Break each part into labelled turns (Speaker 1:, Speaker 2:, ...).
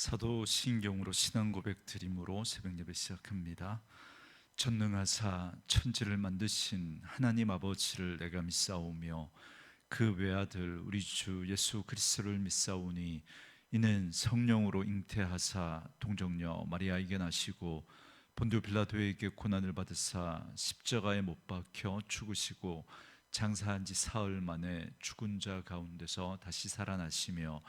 Speaker 1: 사도신경으로 신앙 고백 드림으로 새벽 예배 시작합니다. 전능하사 천지를 만드신 하나님 아버지를 내가 믿사오며 그 외아들 우리 주 예수 그리스도를 믿사오니 이는 성령으로 잉태하사 동정녀 마리아에게 나시고 본디오 빌라도에게 고난을 받으사 십자가에 못 박혀 죽으시고 장사한 지 사흘 만에 죽은 자 가운데서 다시 살아나시며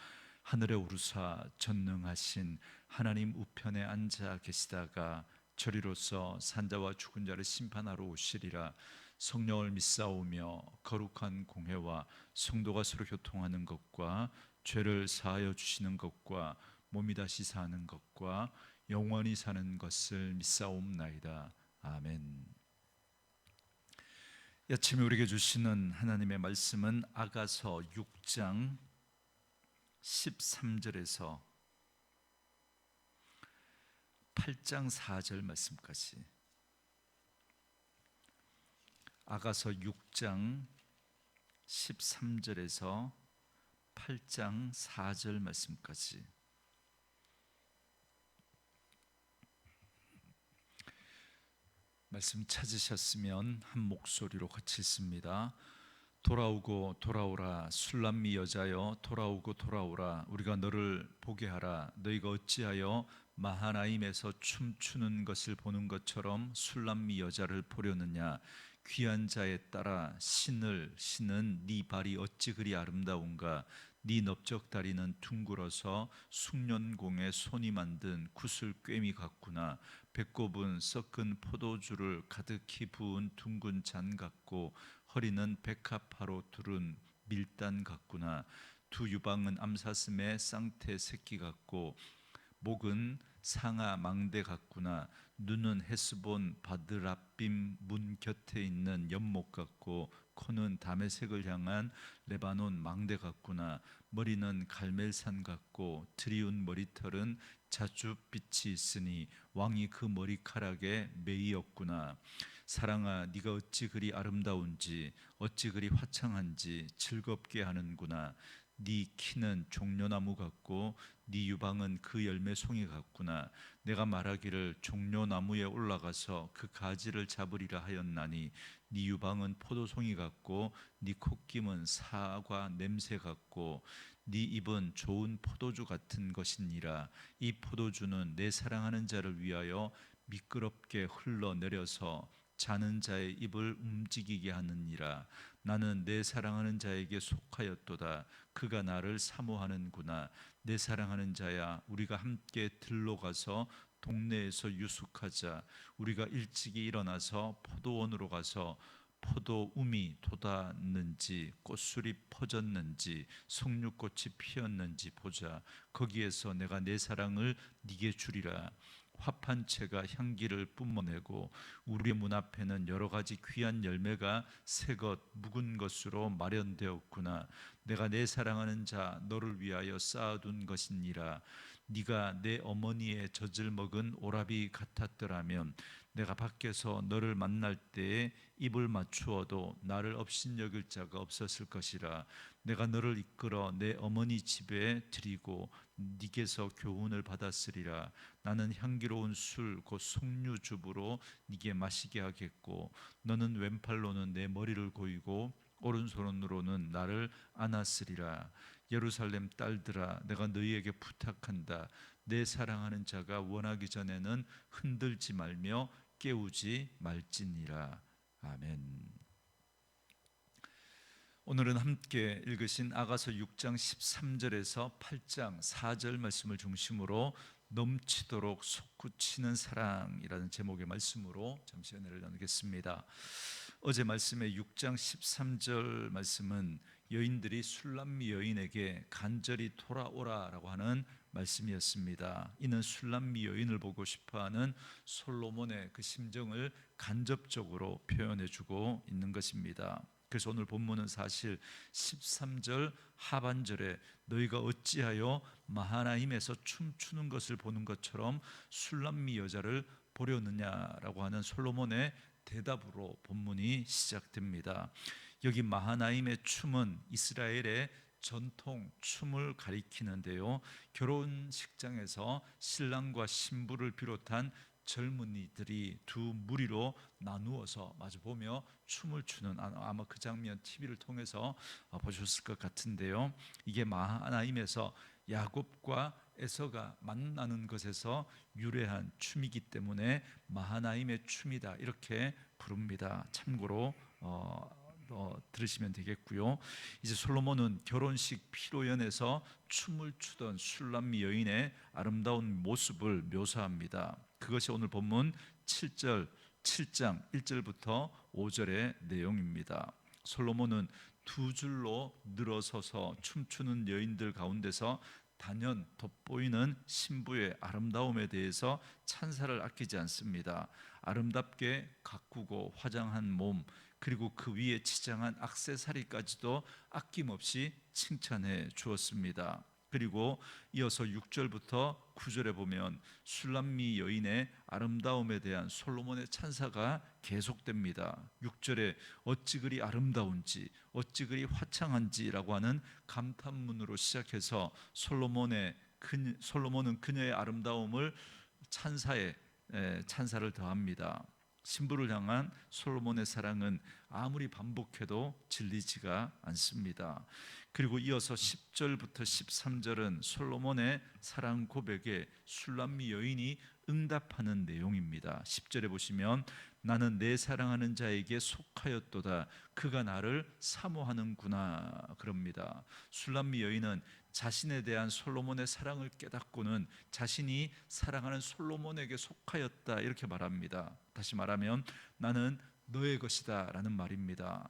Speaker 1: 하늘에 오르사 전능하신 하나님 우편에 앉아 계시다가 저리로서 산자와 죽은 자를 심판하러 오시리라. 성령을 믿사오며 거룩한 공회와 성도가 서로 교통하는 것과 죄를 사하여 주시는 것과 몸이 다시 사는 것과 영원히 사는 것을 믿사옵나이다. 아멘. 이 아침에 우리에게 주시는 하나님의 말씀은 아가서 6장 13절에서 8장 4절 말씀까지, 아가서 6장 13절에서 8장 4절 말씀까지. 말씀 찾으셨으면 한 목소리로 같이 읽습니다. 돌아오고 돌아오라 술람미 여자여, 돌아오고 돌아오라 우리가 너를 보게 하라. 너희가 어찌하여 마하나임에서 춤추는 것을 보는 것처럼 술람미 여자를 보려느냐. 귀한 자에 따라 신을 신은 네 발이 어찌 그리 아름다운가. 네 넓적 다리는 둥글어서 숭년공에 손이 만든 구슬 꿰미 같구나. 배꼽은 섞은 포도주를 가득히 부은 둥근 잔 같고 허리는 백합화로 두른 밀단 같구나. 두 유방은 암사슴의 쌍태 새끼 같고 목은 상아 망대 같구나. 눈은 헤스본 바드랍빔 문 곁에 있는 연못 같고 코는 다메섹을 향한 레바논 망대 같구나. 머리는 갈멜산 같고 드리운 머리털은 자줏빛이 있으니 왕이 그 머리카락에 매이었구나. 사랑아, 네가 어찌 그리 아름다운지 어찌 그리 화창한지 즐겁게 하는구나. 네 키는 종려나무 같고 네 유방은 그 열매 송이 같구나. 내가 말하기를 종려나무에 올라가서 그 가지를 잡으리라 하였나니 네 유방은 포도송이 같고 네 콧김은 사과 냄새 같고 네 입은 좋은 포도주 같은 것이니라. 이 포도주는 내 사랑하는 자를 위하여 미끄럽게 흘러내려서 자는 자의 입을 움직이게 하느니라. 나는 내 사랑하는 자에게 속하였도다. 그가 나를 사모하는구나. 내 사랑하는 자야, 우리가 함께 들로 가서 동네에서 유숙하자. 우리가 일찍이 일어나서 포도원으로 가서 포도움이 돋았는지 꽃술이 퍼졌는지 석류꽃이 피었는지 보자. 거기에서 내가 내 사랑을 네게 주리라. 화판채가 향기를 뿜어내고 우리의 문 앞에는 여러 가지 귀한 열매가 새것 묵은 것으로 마련되었구나. 내가 내 사랑하는 자 너를 위하여 쌓아둔 것이니라. 네가 내 어머니의 젖을 먹은 오라비 같았더라면 내가 밖에서 너를 만날 때에 입을 맞추어도 나를 업신여길 자가 없었을 것이라. 내가 너를 이끌어 내 어머니 집에 드리고 네게서 교훈을 받았으리라. 나는 향기로운 술 곧 석류즙으로 네게 마시게 하겠고 너는 왼팔로는 내 머리를 고이고 오른손으로는 나를 안았으리라. 예루살렘 딸들아, 내가 너희에게 부탁한다. 내 사랑하는 자가 원하기 전에는 흔들지 말며 깨우지 말지니라. 아멘. 오늘은 함께 읽으신 아가서 6장 13절에서 8장 4절 말씀을 중심으로 넘치도록 솟구치는 사랑이라는 제목의 말씀으로 잠시 은혜를 나누겠습니다. 어제 말씀의 6장 13절 말씀은 여인들이 술람미 여인에게 간절히 돌아오라라고 하는 말씀이었습니다. 이는 술람미 여인을 보고 싶어하는 솔로몬의 그 심정을 간접적으로 표현해주고 있는 것입니다. 그래서 오늘 본문은 사실 13절 하반절에 너희가 어찌하여 마하나임에서 춤추는 것을 보는 것처럼 술람미 여자를 보려느냐라고 하는 솔로몬의 대답으로 본문이 시작됩니다. 여기 마하나임의 춤은 이스라엘의 전통 춤을 가리키는데요. 결혼식장에서 신랑과 신부를 비롯한 젊은이들이 두 무리로 나누어서 마주 보며 춤을 추는, 아마 그 장면 TV를 통해서 보셨을 것 같은데요. 이게 마하나임에서 야곱과 에서가 만나는 것에서 유래한 춤이기 때문에 마하나임의 춤이다 이렇게 부릅니다. 참고로 들으시면 되겠고요. 이제 솔로몬은 결혼식 피로연에서 춤을 추던 슐람미 여인의 아름다운 모습을 묘사합니다. 그것이 오늘 본문 7장 1절부터 5절의 내용입니다. 솔로몬은 두 줄로 늘어서서 춤추는 여인들 가운데서 단연 돋보이는 신부의 아름다움에 대해서 찬사를 아끼지 않습니다. 아름답게 가꾸고 화장한 몸, 그리고 그 위에 치장한 액세서리까지도 아낌없이 칭찬해 주었습니다. 그리고 이어서 6절부터 9절에 보면 슐람미 여인의 아름다움에 대한 솔로몬의 찬사가 계속됩니다. 6절에 어찌 그리 아름다운지 어찌 그리 화창한지라고 하는 감탄문으로 시작해서 솔로몬은 그녀의 아름다움을 찬사를 더합니다. 신부를 향한 솔로몬의 사랑은 아무리 반복해도 질리지가 않습니다. 그리고 이어서 10절부터 13절은 솔로몬의 사랑 고백에 슐람미 여인이 응답하는 내용입니다. 10절에 보시면 나는 내 사랑하는 자에게 속하였도다 그가 나를 사모하는구나 그럽니다. 슐람미 여인은 자신에 대한 솔로몬의 사랑을 깨닫고는 자신이 사랑하는 솔로몬에게 속하였다 이렇게 말합니다. 다시 말하면 나는 너의 것이다 라는 말입니다.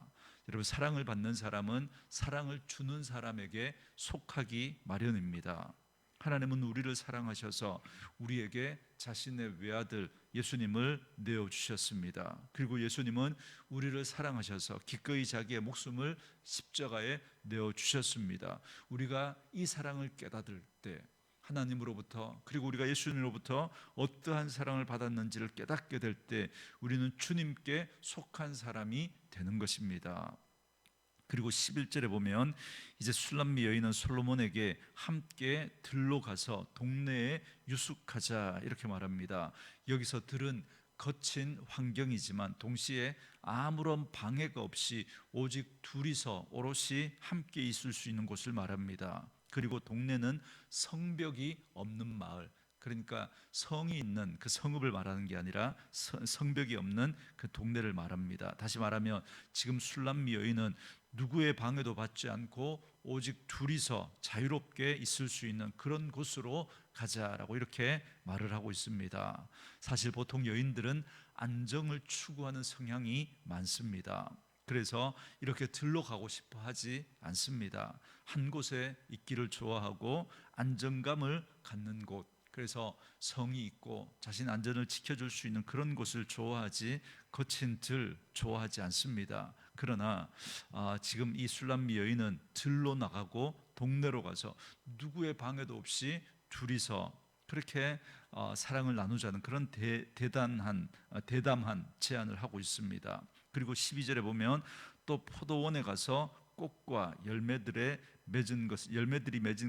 Speaker 1: 여러분, 사랑을 받는 사람은 사랑을 주는 사람에게 속하기 마련입니다. 하나님은 우리를 사랑하셔서 우리에게 자신의 외아들 예수님을 내어주셨습니다. 그리고 예수님은 우리를 사랑하셔서 기꺼이 자기의 목숨을 십자가에 내어주셨습니다. 우리가 이 사랑을 깨닫을 때 하나님으로부터 그리고 우리가 예수님으로부터 어떠한 사랑을 받았는지를 깨닫게 될 때 우리는 주님께 속한 사람이 되는 것입니다. 그리고 11절에 보면 이제 슐람미 여인은 솔로몬에게 함께 들로 가서 동네에 유숙하자 이렇게 말합니다. 여기서 들은 거친 환경이지만 동시에 아무런 방해가 없이 오직 둘이서 오롯이 함께 있을 수 있는 곳을 말합니다. 그리고 동네는 성벽이 없는 마을, 그러니까 성이 있는 그 성읍을 말하는 게 아니라 성벽이 없는 그 동네를 말합니다. 다시 말하면 지금 슐람미 여인은 누구의 방해도 받지 않고 오직 둘이서 자유롭게 있을 수 있는 그런 곳으로 가자라고 이렇게 말을 하고 있습니다. 사실 보통 여인들은 안정을 추구하는 성향이 많습니다. 그래서 이렇게 들러 가고 싶어 하지 않습니다. 한 곳에 있기를 좋아하고 안정감을 갖는 곳, 그래서 성이 있고 자신 안전을 지켜줄 수 있는 그런 곳을 좋아하지 거친 들 좋아하지 않습니다. 그러나 지금 이 슐람미 여인은 들로 나가고 동네로 가서 누구의 방해도 없이 둘이서 그렇게 사랑을 나누자는 그런 대담한 제안을 하고 있습니다. 그리고 12절에 보면 또 포도원에 가서 꽃과 열매들이 맺은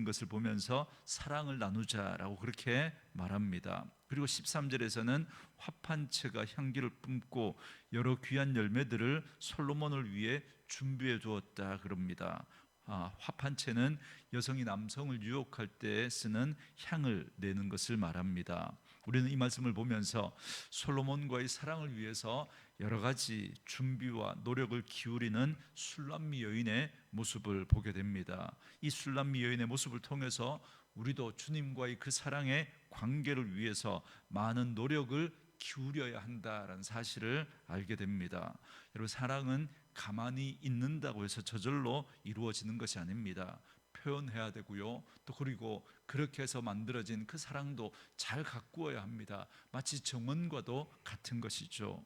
Speaker 1: 것을 보면서 사랑을 나누자라고 그렇게 말합니다. 그리고 13절에서는 화판채가 향기를 뿜고 여러 귀한 열매들을 솔로몬을 위해 준비해 두었다 그럽니다. 화판채는 여성이 남성을 유혹할 때 쓰는 향을 내는 것을 말합니다. 우리는 이 말씀을 보면서 솔로몬과의 사랑을 위해서 여러 가지 준비와 노력을 기울이는 슐람미 여인의 모습을 보게 됩니다. 이 슐람미 여인의 모습을 통해서 우리도 주님과의 그 사랑의 관계를 위해서 많은 노력을 기울여야 한다라는 사실을 알게 됩니다. 여러분, 사랑은 가만히 있는다고 해서 저절로 이루어지는 것이 아닙니다. 표현해야 되고요. 또 그리고 그렇게 해서 만들어진 그 사랑도 잘 가꾸어야 합니다. 마치 정원과도 같은 것이죠.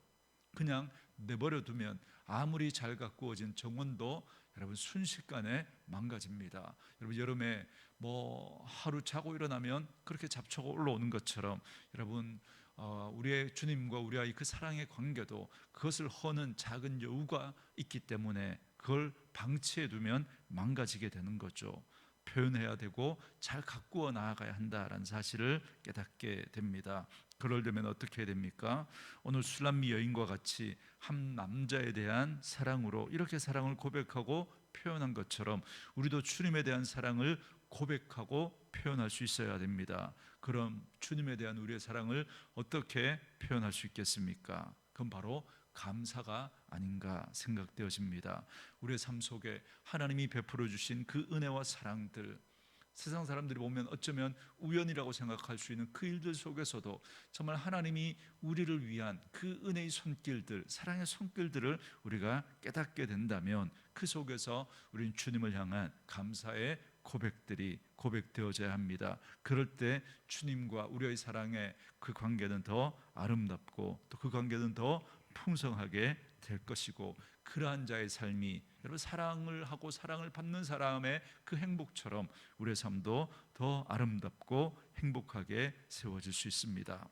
Speaker 1: 그냥 내버려 두면 아무리 잘 가꾸어진 정원도 여러분 순식간에 망가집니다. 여러분, 여름에 하루 자고 일어나면 그렇게 잡초가 올라오는 것처럼 여러분 우리의 주님과 우리와의 그 사랑의 관계도 그것을 허는 작은 여우가 있기 때문에 그걸 방치해 두면 망가지게 되는 거죠. 표현해야 되고 잘 가꾸어 나아가야 한다라는 사실을 깨닫게 됩니다. 그러려면 어떻게 해야 됩니까? 오늘 술람미 여인과 같이 한 남자에 대한 사랑으로 이렇게 사랑을 고백하고 표현한 것처럼 우리도 주님에 대한 사랑을 고백하고 표현할 수 있어야 됩니다. 그럼 주님에 대한 우리의 사랑을 어떻게 표현할 수 있겠습니까? 그건 바로 감사가 아닌가 생각되어집니다. 우리의 삶 속에 하나님이 베풀어 주신 그 은혜와 사랑들, 세상 사람들이 보면 어쩌면 우연이라고 생각할 수 있는 그 일들 속에서도 정말 하나님이 우리를 위한 그 은혜의 손길들, 사랑의 손길들을 우리가 깨닫게 된다면 그 속에서 우리는 주님을 향한 감사의 고백들이 고백되어져야 합니다. 그럴 때 주님과 우리의 사랑의 그 관계는 더 아름답고 또 그 관계는 더 풍성하게 될 것이고, 그러한 자의 삶이 여러분 사랑을 하고 사랑을 받는 사람의 그 행복처럼 우리의 삶도 더 아름답고 행복하게 세워질 수 있습니다.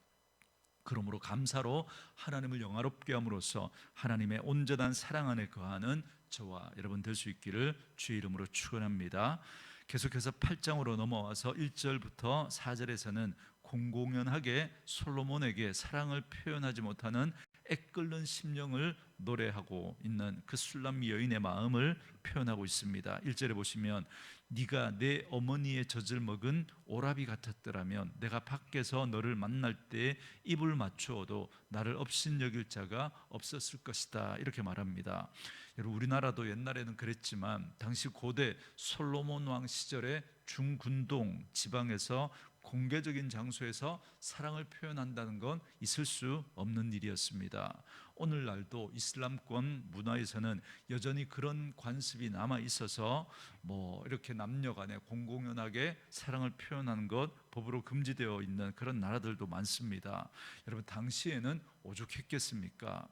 Speaker 1: 그러므로 감사로 하나님을 영화롭게 함으로써 하나님의 온전한 사랑 안에 거하는 저와 여러분 될 수 있기를 주의 이름으로 축원합니다. 계속해서 8장으로 넘어와서 1절부터 4절에서는 공공연하게 솔로몬에게 사랑을 표현하지 못하는 애끓는 심령을 노래하고 있는 그 술람미 여인의 마음을 표현하고 있습니다. 1절에 보시면 네가 내 어머니의 젖을 먹은 오라비 같았더라면 내가 밖에서 너를 만날 때 입을 맞추어도 나를 업신여길 자가 없었을 것이다, 이렇게 말합니다. 여러분 우리나라도 옛날에는 그랬지만 당시 고대 솔로몬 왕 시절에 중군동 지방에서 공개적인 장소에서 사랑을 표현한다는 건 있을 수 없는 일이었습니다. 오늘날도 이슬람권 문화에서는 여전히 그런 관습이 남아 있어서 이렇게 남녀 간에 공공연하게 사랑을 표현하는 것 법으로 금지되어 있는 그런 나라들도 많습니다. 여러분 당시에는 오죽했겠습니까?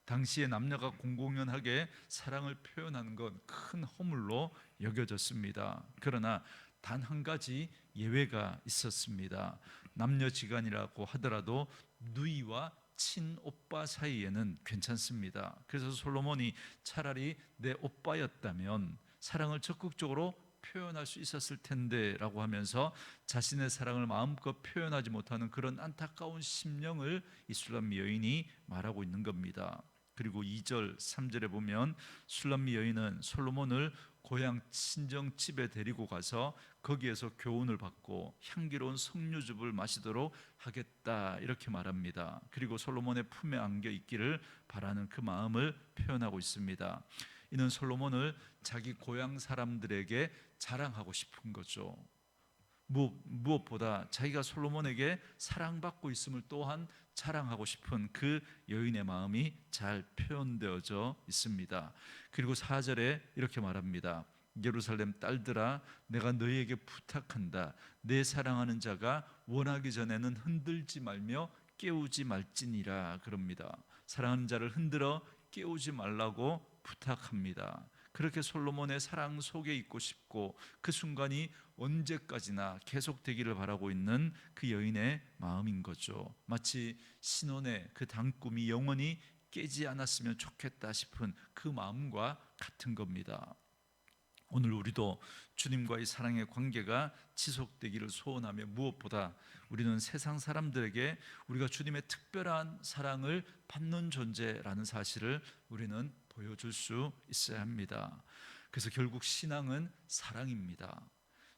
Speaker 1: 당시에 남녀가 공공연하게 사랑을 표현하는 건 큰 허물로 여겨졌습니다. 그러나 단 한 가지 예외가 있었습니다. 남녀지간이라고 하더라도 누이와 친오빠 사이에는 괜찮습니다. 그래서 솔로몬이 차라리 내 오빠였다면 사랑을 적극적으로 표현할 수 있었을 텐데 라고 하면서 자신의 사랑을 마음껏 표현하지 못하는 그런 안타까운 심령을 이 술람미 여인이 말하고 있는 겁니다. 그리고 2절 3절에 보면 술람미 여인은 솔로몬을 고향 친정집에 데리고 가서 거기에서 교훈을 받고 향기로운 석류즙을 마시도록 하겠다, 이렇게 말합니다. 그리고 솔로몬의 품에 안겨 있기를 바라는 그 마음을 표현하고 있습니다. 이는 솔로몬을 자기 고향 사람들에게 자랑하고 싶은 거죠. 무엇보다 자기가 솔로몬에게 사랑받고 있음을 또한 자랑하고 싶은 그 여인의 마음이 잘 표현되어져 있습니다. 그리고 4절에 이렇게 말합니다. 예루살렘 딸들아 내가 너희에게 부탁한다. 내 사랑하는 자가 원하기 전에는 흔들지 말며 깨우지 말지니라, 그럽니다. 사랑하는 자를 흔들어 깨우지 말라고 부탁합니다. 그렇게 솔로몬의 사랑 속에 있고 싶고 그 순간이 언제까지나 계속되기를 바라고 있는 그 여인의 마음인 거죠. 마치 신혼의 그 단꿈이 영원히 깨지 않았으면 좋겠다 싶은 그 마음과 같은 겁니다. 오늘 우리도 주님과의 사랑의 관계가 지속되기를 소원하며 무엇보다 우리는 세상 사람들에게 우리가 주님의 특별한 사랑을 받는 존재라는 사실을 우리는 보여줄 수 있어야 합니다. 그래서 결국 신앙은 사랑입니다.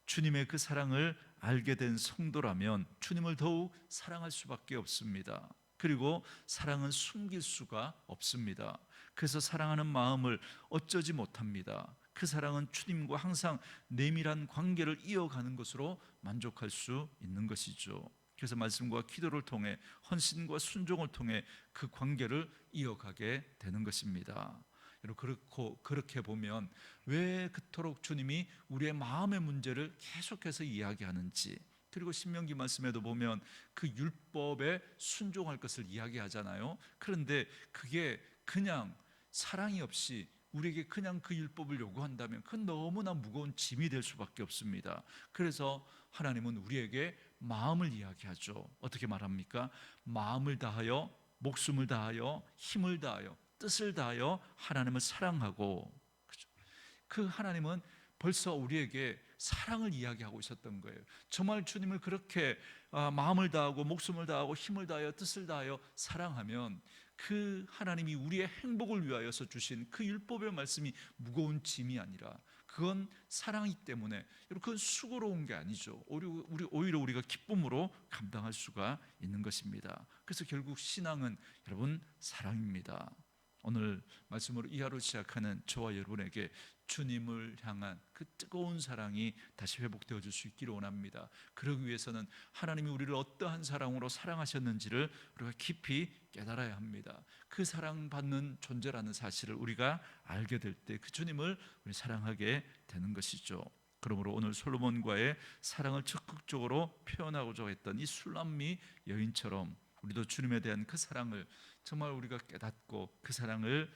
Speaker 1: 주님의 그 사랑을 알게 된 성도라면 주님을 더욱 사랑할 수밖에 없습니다. 그리고 사랑은 숨길 수가 없습니다. 그래서 사랑하는 마음을 어쩌지 못합니다. 그 사랑은 주님과 항상 내밀한 관계를 이어가는 것으로 만족할 수 있는 것이죠. 그래서 말씀과 기도를 통해 헌신과 순종을 통해 그 관계를 이어가게 되는 것입니다. 여러분 그렇게 보면 왜 그토록 주님이 우리의 마음의 문제를 계속해서 이야기하는지, 그리고 신명기 말씀에도 보면 그 율법에 순종할 것을 이야기하잖아요. 그런데 그게 그냥 사랑이 없이 우리에게 그냥 그 율법을 요구한다면 그건 너무나 무거운 짐이 될 수밖에 없습니다. 그래서 하나님은 우리에게 마음을 이야기하죠. 어떻게 말합니까? 마음을 다하여, 목숨을 다하여, 힘을 다하여, 뜻을 다하여 하나님을 사랑하고 그 하나님은 벌써 우리에게 사랑을 이야기하고 있었던 거예요. 정말 주님을 그렇게 마음을 다하고 목숨을 다하고 힘을 다하여 뜻을 다하여 사랑하면 그 하나님이 우리의 행복을 위하여서 주신 그 율법의 말씀이 무거운 짐이 아니라 그건 사랑이기 때문에 여러분, 그건 수고로운 게 아니죠. 오히려 우리가 기쁨으로 감당할 수가 있는 것입니다. 그래서 결국 신앙은 여러분 사랑입니다. 오늘 말씀으로 이 하루 시작하는 저와 여러분에게 주님을 향한 그 뜨거운 사랑이 다시 회복되어 줄 수 있기를 원합니다. 그러기 위해서는 하나님이 우리를 어떠한 사랑으로 사랑하셨는지를 우리가 깊이 깨달아야 합니다. 그 사랑받는 존재라는 사실을 우리가 알게 될 때 그 주님을 우리 사랑하게 되는 것이죠. 그러므로 오늘 솔로몬과의 사랑을 적극적으로 표현하고자 했던 이 술람미 여인처럼 우리도 주님에 대한 그 사랑을 정말 우리가 깨닫고 그 사랑을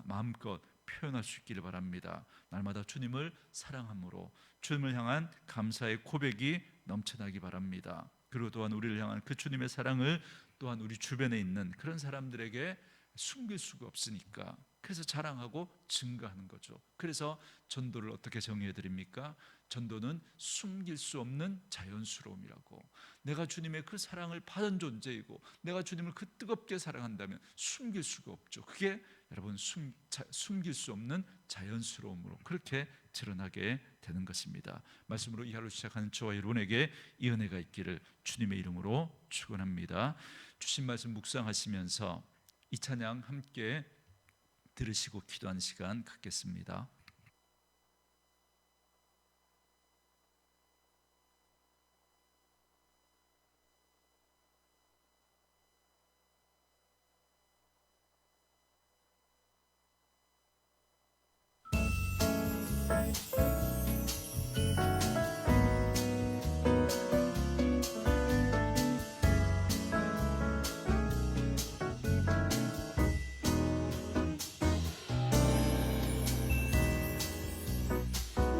Speaker 1: 마음껏 표현할 수 있기를 바랍니다. 날마다 주님을 사랑함으로 주님을 향한 감사의 고백이 넘쳐나기 바랍니다. 그리고 또한 우리를 향한 그 주님의 사랑을 또한 우리 주변에 있는 그런 사람들에게 숨길 수가 없으니까 그래서 자랑하고 증거하는 거죠. 그래서 전도를 어떻게 정의해 드립니까? 전도는 숨길 수 없는 자연스러움이라고. 내가 주님의 그 사랑을 받은 존재이고 내가 주님을 그 뜨겁게 사랑한다면 숨길 수가 없죠. 그게 여러분 숨길 수 없는 자연스러움으로 그렇게 드러나게 되는 것입니다. 말씀으로 이 하루 시작하는 저와 여러분에게 이 은혜가 있기를 주님의 이름으로 축원합니다. 주신 말씀 묵상하시면서 이 찬양 함께 들으시고 기도하는 시간 갖겠습니다.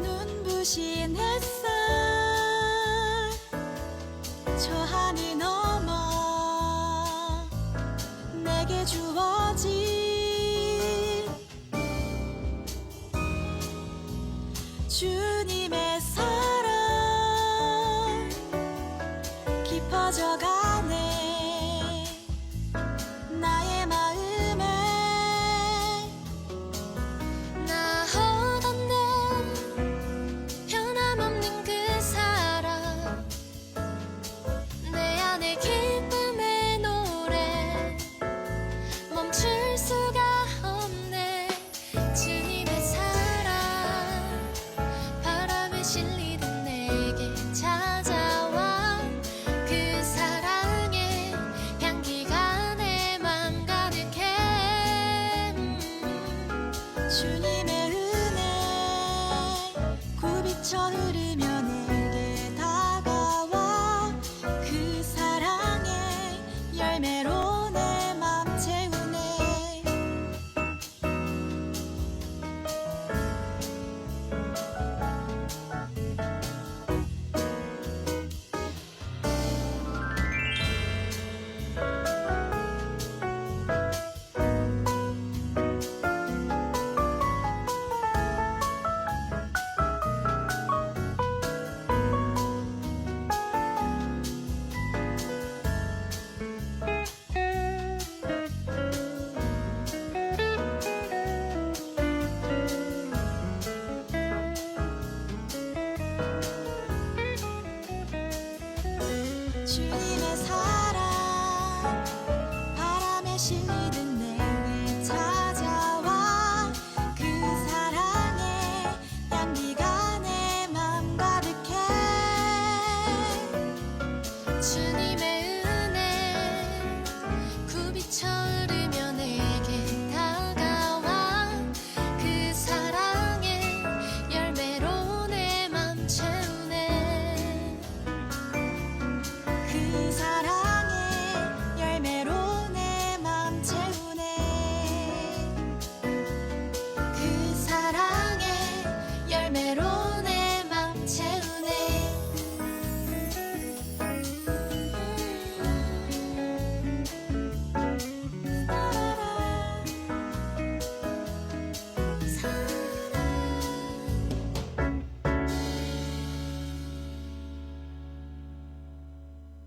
Speaker 2: 눈부신 햇살 저 하늘 넘어 내게 주어진 주님의 사랑 깊어져 가네 나의 마음에 나 얻었네 변함없는 그 사랑 내 안에 기쁨의 노래 멈출 수가 없네 주님의 사랑 바람에 실리듯 내게 찾아와 그 사랑의 향기가 내 맘 가득해 주님의 은혜 굽이쳐 흐르며 내게 다가와 그 사랑의 열매로 내 맘 채우네 주님의 사랑 바람에 실리